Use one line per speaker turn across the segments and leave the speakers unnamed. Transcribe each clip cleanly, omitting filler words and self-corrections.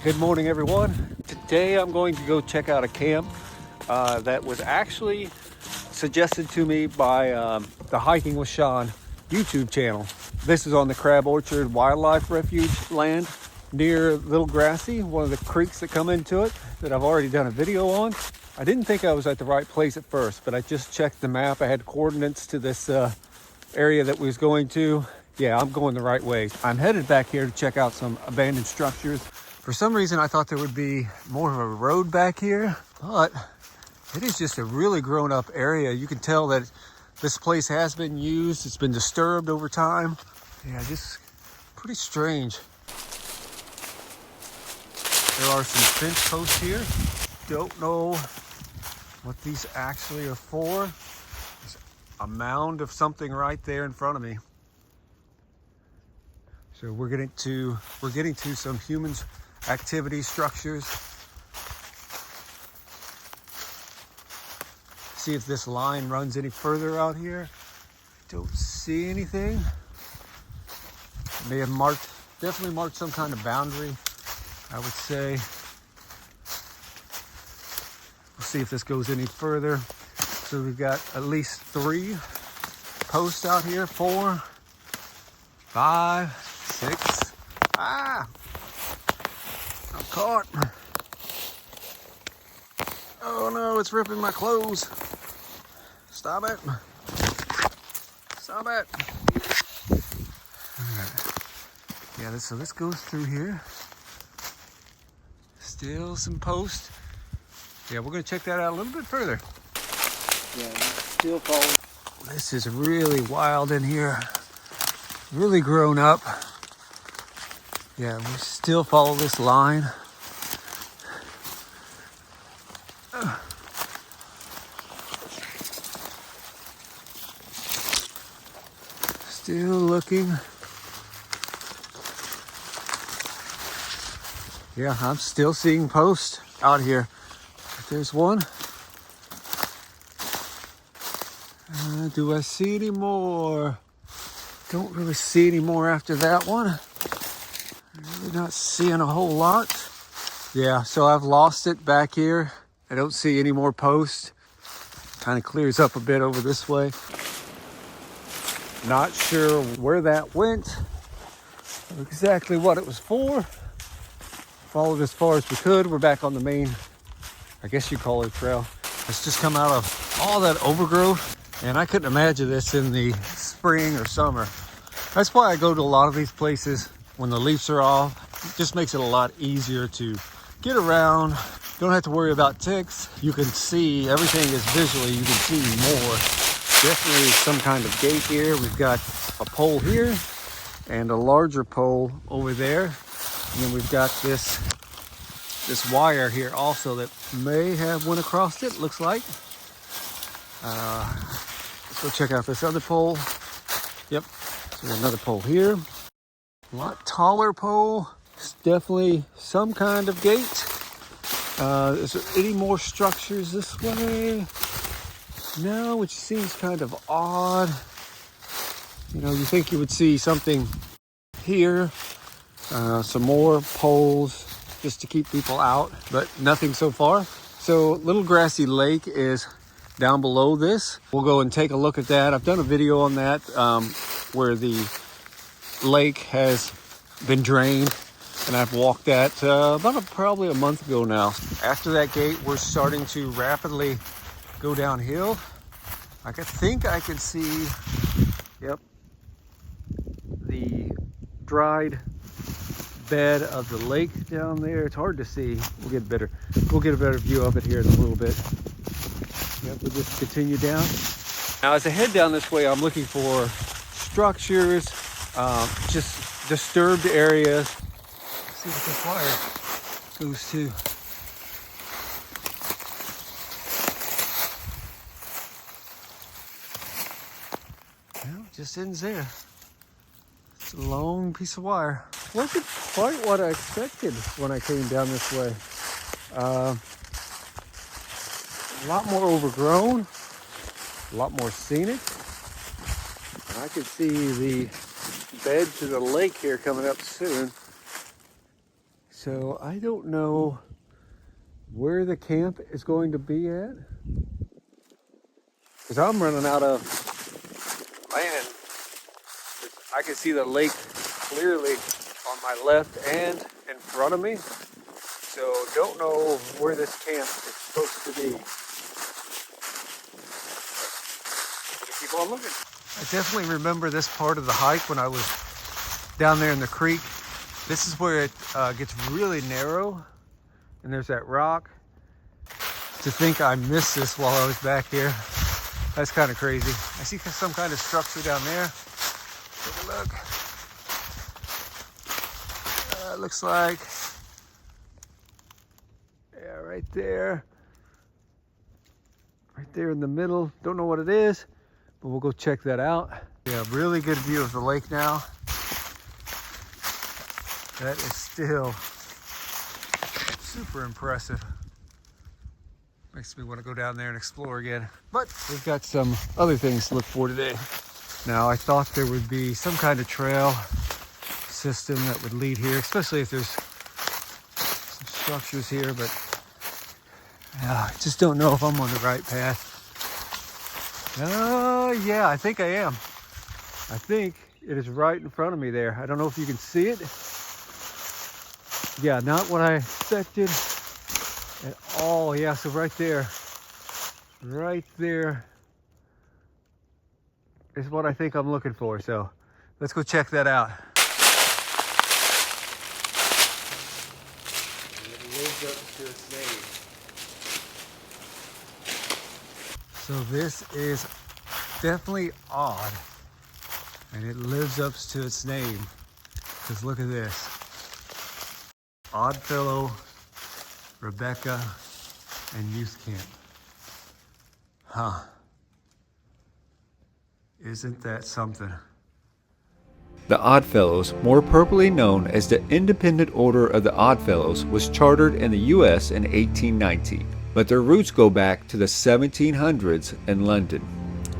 Good morning, everyone. Today I'm going to go check out a camp that was actually suggested to me by the Hiking with Sean YouTube channel. This is on the Crab Orchard Wildlife Refuge land near Little Grassy, one of the creeks that come into it that I've already done a video on. I didn't think I was at the right place at first, but I just checked the map. I had coordinates to this area that we was going to. Yeah, I'm going the right way. I'm headed back here to check out some abandoned structures. For some reason, I thought there would be more of a road back here, but it is just a really grown up area. You can tell that this place has been used. It's been disturbed over time. Yeah, just pretty strange. There are some fence posts here. Don't know what these actually are for. There's a mound of something right there in front of me. So we're getting to some humans activity structures. See if this line runs any further out here. Don't see anything. May have definitely marked some kind of boundary, I would say. We'll see if this goes any further. So we've got at least 3 posts out here, 4, 5, 6. I'm caught. Oh no, it's ripping my clothes. Stop it. Stop it. All right. Yeah, so this goes through here. Still some posts. Yeah, we're gonna check that out a little bit further. Yeah, still falling. This is really wild in here. Really grown up. Yeah, we still follow this line. Still looking. Yeah, I'm still seeing posts out here. There's one. Do I see any more? Don't really see any more after that one. Really not seeing a whole lot. Yeah, so I've lost it back here. I don't see any more posts. Kind of clears up a bit over this way. Not sure where that went, or exactly what it was for. Followed as far as we could. We're back on the main, I guess you call it, trail. It's just come out of all that overgrowth, and I couldn't imagine this in the spring or summer. That's why I go to a lot of these places when the leaves are off. It just makes it a lot easier to get around. Don't have to worry about ticks. You can see, everything is visually, you can see more. Definitely some kind of gate here. We've got a pole here and a larger pole over there. And then we've got this wire here also that may have went across it, looks like. Let's go check out this other pole. Yep, so another pole here. A lot taller pole. It's definitely some kind of gate. Is there any more structures this way? No, which seems kind of odd. You know, you think you would see something here. Some more poles just to keep people out, but nothing so far. So Little Grassy Lake is down below this. We'll go and take a look at that. I've done a video on that where the lake has been drained, and I've walked that probably a month ago now. After that gate, we're starting to rapidly go downhill. I think I can see, yep, the dried bed of the lake down there. It's hard to see. We'll get a better view of it here in a little bit. Yep, we'll just continue down. Now, as I head down this way, I'm looking for structures, just disturbed areas. Let's see what this wire goes to. Well, it just ends there. It's a long piece of wire. Wasn't quite what I expected when I came down this way. A lot more overgrown, a lot more scenic. And I could see the bed to the lake here coming up soon. So I don't know where the camp is going to be at, because I'm running out of land. I can see the lake clearly on my left and in front of me. So don't know where this camp is supposed to be. But keep on looking. I definitely remember this part of the hike when I was down there in the creek. This is where it gets really narrow, and there's that rock. To think I missed this while I was back here, that's kind of crazy. I see some kind of structure down there. Take a look. It looks like, yeah, right there in the middle. Don't know what it is, but we'll go check that out. Yeah, really good view of the lake now. That is still super impressive. Makes me want to go down there and explore again. But we've got some other things to look for today. Now, I thought there would be some kind of trail system that would lead here, especially if there's some structures here, but I just don't know if I'm on the right path. Yeah, I think I am. I think it is right in front of me there. I don't know if you can see it. Yeah, not what I expected at all. Yeah, so right there is what I think I'm looking for. So let's go check that out. It lives up to its name. So this is definitely odd, and it lives up to its name, because look at this. Oddfellow, Rebecca, and youth camp. Huh. Isn't that something? The Oddfellows, more appropriately known as the Independent Order of the Oddfellows, was chartered in the U.S. in 1819, but their roots go back to the 1700s in London.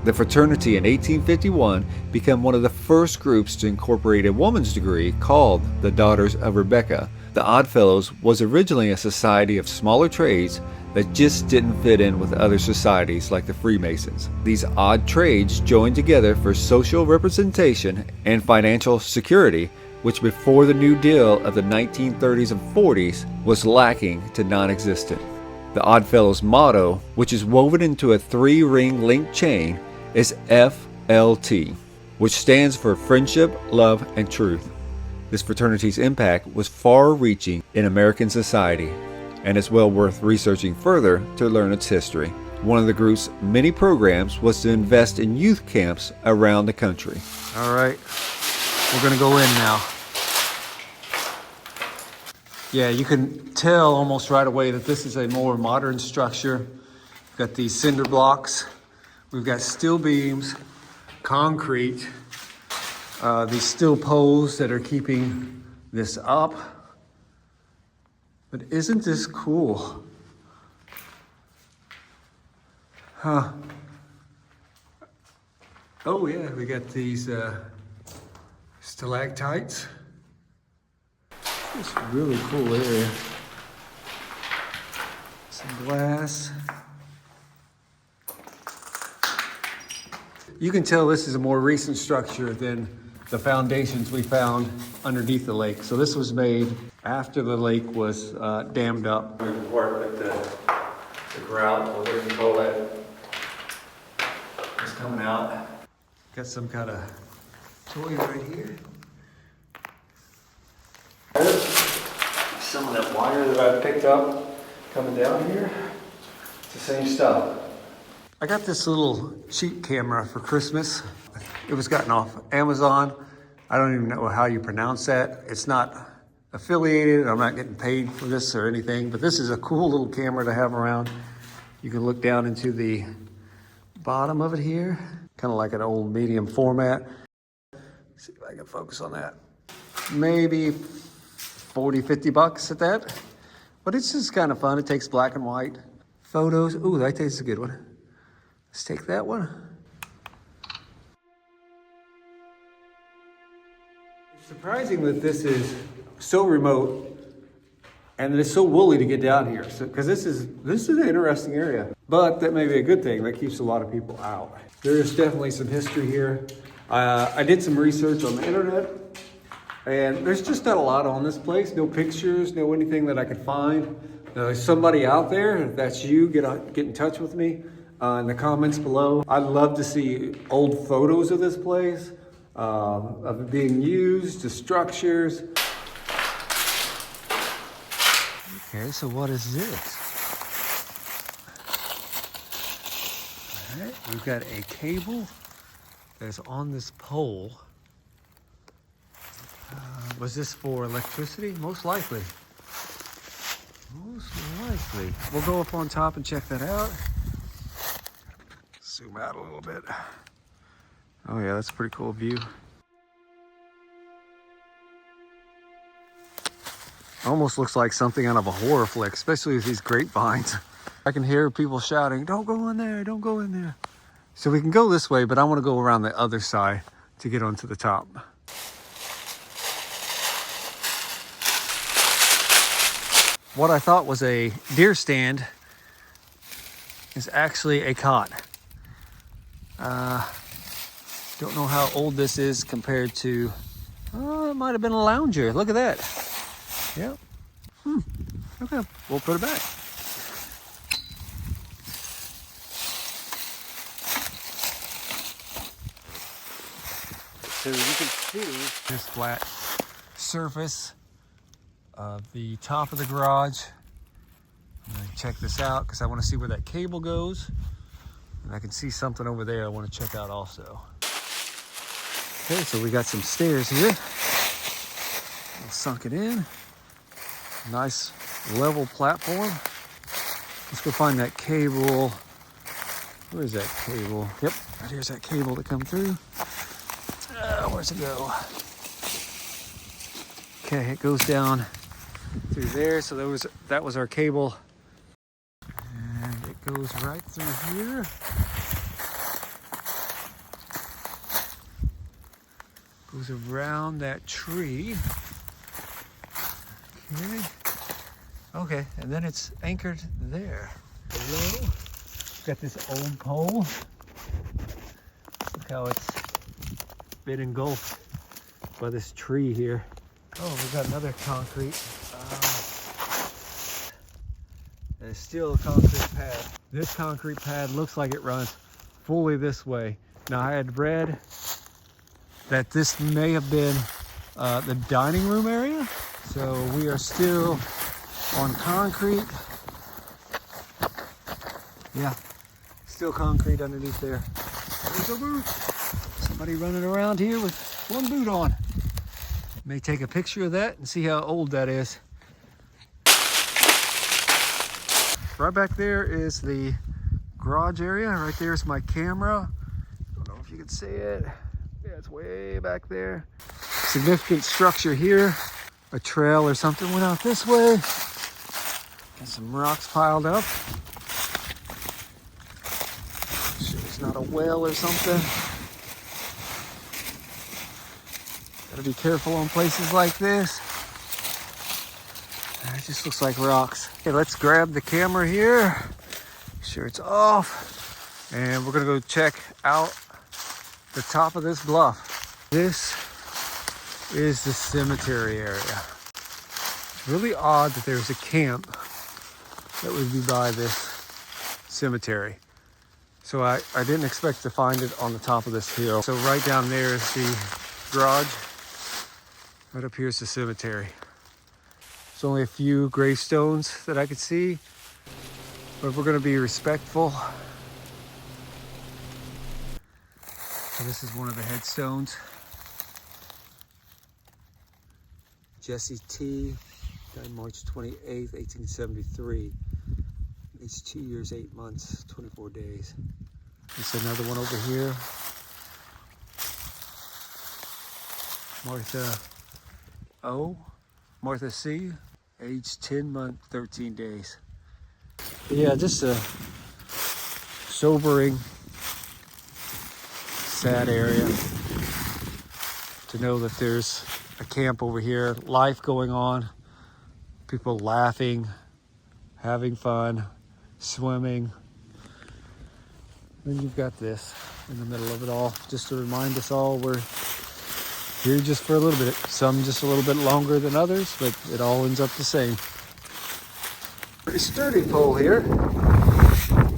The fraternity in 1851 became one of the first groups to incorporate a woman's degree called the Daughters of Rebecca. The Oddfellows was originally a society of smaller trades that just didn't fit in with other societies like the Freemasons. These odd trades joined together for social representation and financial security, which before the New Deal of the 1930s and 40s was lacking to non-existent. The Oddfellows motto, which is woven into a 3-ring link chain, is FLT, which stands for Friendship, Love, and Truth. This fraternity's impact was far-reaching in American society, and it's well worth researching further to learn its history. One of the group's many programs was to invest in youth camps around the country. All right, we're gonna go in now. Yeah, you can tell almost right away that this is a more modern structure. We've got these cinder blocks. We've got steel beams, concrete, these steel poles that are keeping this up. But isn't this cool? Huh. Oh yeah, we got these stalactites. It's a really cool area. Some glass. You can tell this is a more recent structure than the foundations we found underneath the lake. So this was made after the lake was dammed up. We worked with the grout, or whatever you call that, is coming out. Got some kind of toy right here. Some of that wire that I picked up coming down here, it's the same stuff. I got this little cheap camera for Christmas. It was gotten off Amazon. I don't even know how you pronounce that. It's not affiliated. I'm not getting paid for this or anything, but this is a cool little camera to have around. You can look down into the bottom of it here, kind of like an old medium format. Let's see if I can focus on that. Maybe 40, 50 bucks at that. But it's just kind of fun. It takes black and white photos. Ooh, that tastes a good one. Let's take that one. It's surprising that this is so remote And it's so woolly to get down here, so because this is an interesting area. But that may be a good thing. That keeps a lot of people out. There is definitely some history here. I did some research on the internet, and there's just not a lot on this place. No pictures, no anything that I could find. Now, there's somebody out there. If that's you, get in touch with me in the comments below. I'd love to see old photos of this place, of it being used, the structures. Okay, so what is this? All right, we've got a cable that's on this pole. Was this for electricity? Most likely. Most likely. We'll go up on top and check that out. Zoom out a little bit. Oh yeah, that's a pretty cool view. Almost looks like something out of a horror flick, especially with these grapevines. I can hear people shouting, "Don't go in there, don't go in there." So we can go this way, but I want to go around the other side to get onto the top. What I thought was a deer stand is actually a cot. Don't know how old this is compared to, oh, it might have been a lounger. Look at that. Yep. Okay, we'll put it back. So you can see this flat surface of the top of the garage. I'm gonna check this out because I want to see where that cable goes. And I can see something over there I want to check out also. Okay, so we got some stairs here. We'll sunk it in. Nice level platform. Let's go find that cable. Where is that cable? Yep, right here's that cable to come through. Where's it go? Okay, it goes down through there. So that was our cable. And it goes right through here. Goes around that tree. Okay. Okay, and then it's anchored there. Below, got this old pole. Look how it's been engulfed by this tree here. Oh, we've got another concrete. And it's still a concrete pad. This concrete pad looks like it runs fully this way. Now, I had read that this may have been the dining room area. So we are still on concrete. Yeah, still concrete underneath there. There's a boot. Somebody running around here with one boot on. May take a picture of that and see how old that is. Right back there is the garage area. Right there's my camera. Don't know if you can see it. Yeah, it's way back there. Significant structure here. A trail or something went out this way. And some rocks piled up. Sure it's not a well or something. Gotta be careful on places like this. It just looks like rocks. Okay, let's grab the camera here. Make sure it's off. And we're gonna go check out the top of this bluff. This is the cemetery area. Really odd that there's a camp that would be by this cemetery. So I didn't expect to find it on the top of this hill. So right down there is the garage. Right up here is the cemetery. There's only a few gravestones that I could see, but we're gonna be respectful. So this is one of the headstones. Jesse T. died March 28th, 1873. Aged 2 years, 8 months, 24 days. There's another one over here. Martha O. Martha C. Aged 10 months, 13 days. Yeah, just a sobering, sad area to know that there's a camp over here, life going on, People laughing, having fun, swimming. Then you've got this in the middle of it all, just to remind us all we're here just for a little bit. Some just a little bit longer than others, but it all ends up the same. Pretty sturdy pole here.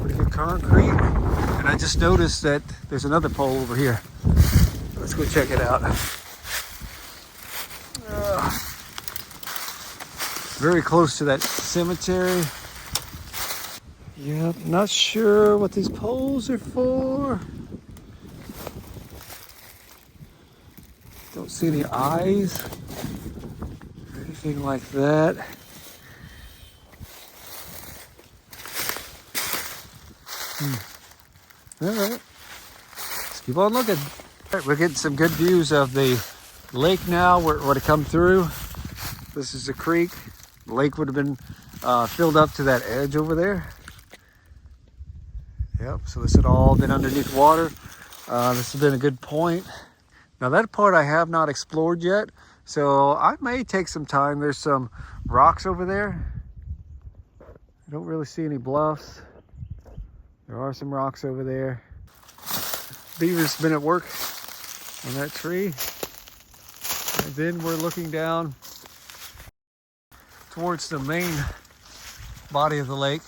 Pretty good concrete. And I just noticed that there's another pole over here. Let's go check it out. Very close to that cemetery. Yep, not sure what these poles are for. Don't see any eyes or anything like that. All right, let's keep on looking. All right, we're getting some good views of the lake now where it come through. This is a creek. The lake would have been filled up to that edge over there. Yep, so this had all been underneath water. This has been a good point. Now that part I have not explored yet, so I may take some time. There's some rocks over there. I don't really see any bluffs. There are some rocks over there. Beaver's been at work on that tree. And then we're looking down towards the main body of the lake.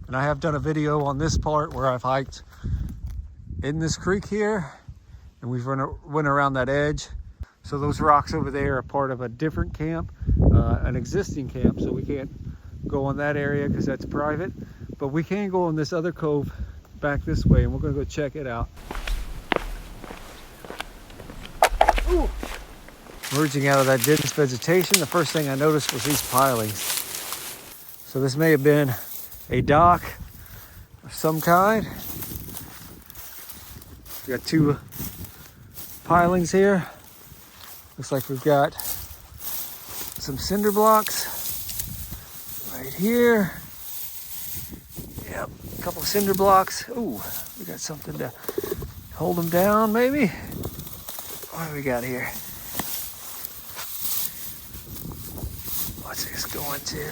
And I have done a video on this part where I've hiked in this creek here, and we've went around that edge. So those rocks over there are part of a different camp, an existing camp, so we can't go on that area because that's private. But we can go on this other cove back this way, and we're gonna go check it out. Ooh. Emerging out of that dense vegetation, the first thing I noticed was these pilings. So this may have been a dock of some kind. We got two pilings here. Looks like we've got some cinder blocks right here. Yep, a couple of cinder blocks. Ooh, we got something to hold them down, maybe. What do we got here? What's this going to?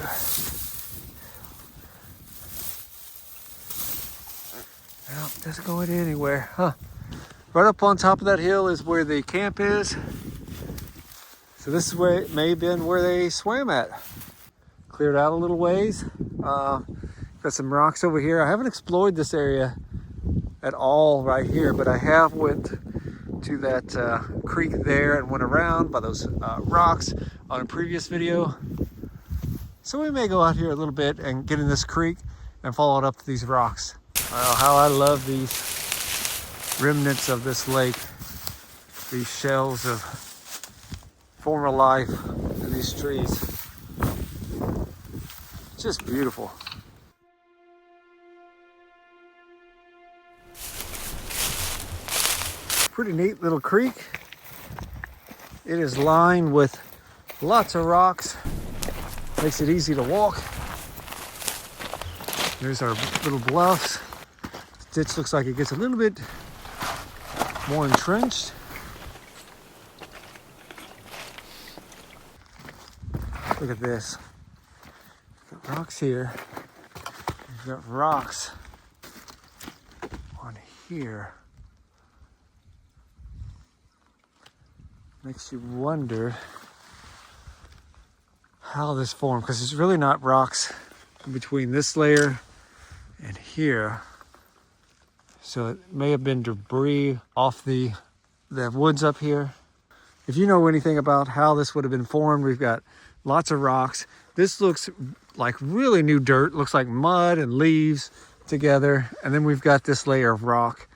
Well, it doesn't go anywhere, huh? Right up on top of that hill is where the camp is. So this is where it may have been where they swam at. Cleared out a little ways. Got some rocks over here. I haven't explored this area at all right here, but I have went to that creek there and went around by those rocks on a previous video. So we may go out here a little bit and get in this creek and follow it up to these rocks. Wow, how I love these remnants of this lake. These shells of former life in these trees. Just beautiful. Pretty neat little creek. It is lined with lots of rocks. Makes it easy to walk. There's our little bluffs. The ditch looks like it gets a little bit more entrenched. Look at this. We've got rocks here. We've got rocks on here. Makes you wonder how this formed, because it's really not rocks in between this layer and here. So it may have been debris off the woods up here. If you know anything about how this would have been formed, we've got lots of rocks. This looks like really new dirt. Looks like mud and leaves together. And then we've got this layer of rock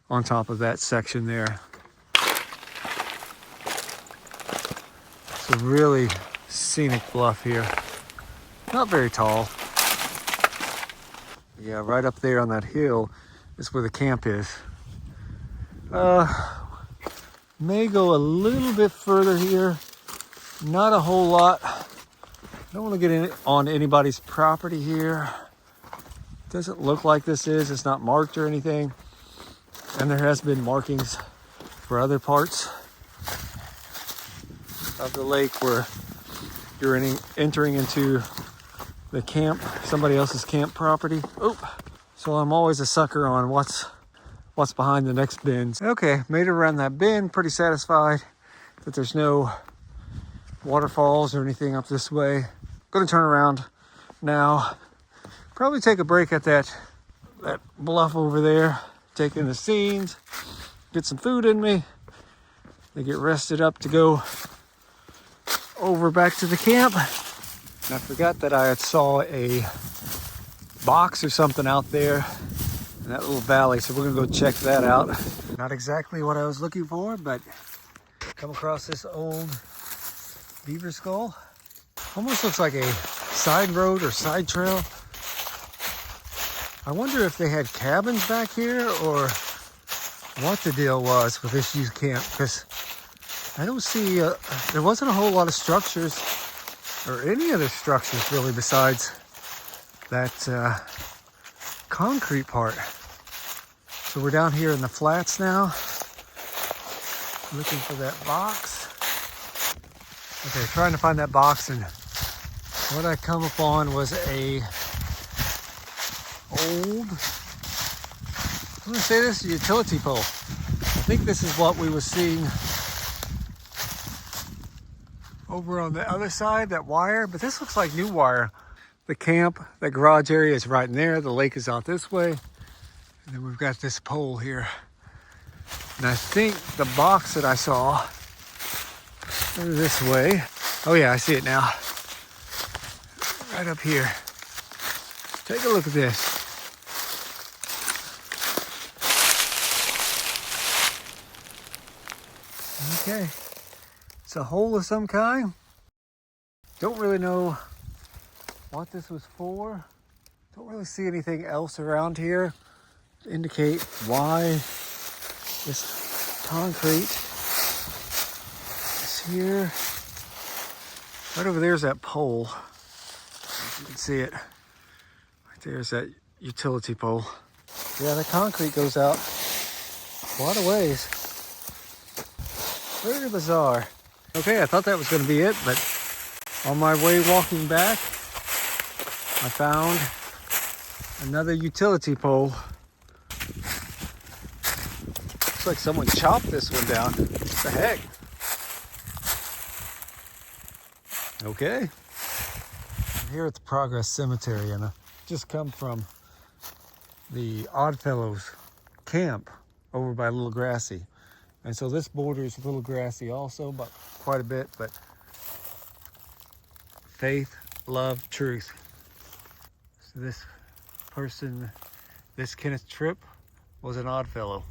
on top of that section there. It's a really scenic bluff here. Not very tall. Yeah, right up there on that hill is where the camp is. May go a little bit further here. Not a whole lot. Don't want to get in on anybody's property here. Doesn't look like this is. It's not marked or anything. And there has been markings for other parts of the lake where you're entering into the camp, somebody else's camp property. Oh, so I'm always a sucker on what's behind the next bins. Okay, made it around that bin. Pretty satisfied that there's no waterfalls or anything up this way. Gonna turn around now. Probably take a break at that bluff over there, take in the scenes, get some food in me, then get rested up to go over back to the camp. And I forgot that I had saw a box or something out there in that little valley, so we're gonna go check that out. Not exactly what I was looking for, but come across this old beaver skull. Almost looks like a side road or side trail. I wonder if they had cabins back here or what the deal was with this youth camp, because I don't see, there wasn't a whole lot of structures or any other structures really besides that concrete part. So we're down here in the flats now, looking for that box. Okay, trying to find that box, and what I come upon was a old, I'm gonna say this is a utility pole. I think this is what we were seeing over on the other side, that wire, but this looks like new wire. The camp, the garage area is right in there. The lake is out this way. And then we've got this pole here. And I think the box that I saw this way. Oh yeah, I see it now. Right up here. Take a look at this. Okay. It's a hole of some kind. Don't really know what this was for. Don't really see anything else around here to indicate why this concrete is here. Right over there's that pole. You can see it. Right there's that utility pole. Yeah, the concrete goes out a lot of ways. Very bizarre. Okay, I thought that was going to be it, but on my way walking back, I found another utility pole. Looks like someone chopped this one down. What the heck? Okay. I'm here at the Progress Cemetery, and I just come from the Oddfellows camp over by Little Grassy. And so this borders Little Grassy also, but quite a bit, but faith, love, truth. So this person, this Kenneth Tripp, was an Oddfellow.